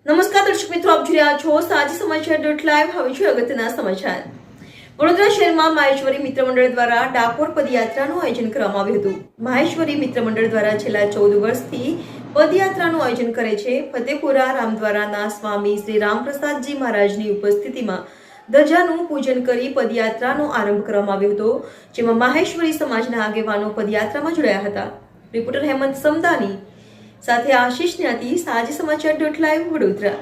નમસ્કાર દર્શક મિત્રો, આપ જોઈ રહ્યા છો સાજી સમાચાર.live. હવે છે અગત્યના સમાચાર. વડોદરા શહેરમાં માહેશ્વરી મિત્ર મંડળ દ્વારા ડાકોર પદયાત્રાનું આયોજન કરવામાં આવ્યું હતું. માહેશ્વરી મિત્ર મંડળ દ્વારા છેલ્લા 14 વર્ષથી પદયાત્રાનું આયોજન કરે છે. ફતેપુરા રામદ્વારાના સ્વામી શ્રી રામપ્રસાદજી મહારાજની ઉપસ્થિતિમાં ધજાનું પૂજન કરી પદયાત્રાનો આરંભ કરવામાં આવ્યો હતો, જેમાં માહેશ્વરી સમાજના આગેવાનો પદયાત્રામાં જોડાયા હતા. રિપોર્ટર હેમંત સમદાની સાથે આશીષ ન્યાતી, સાજી સમાચાર.live, વડોદરા.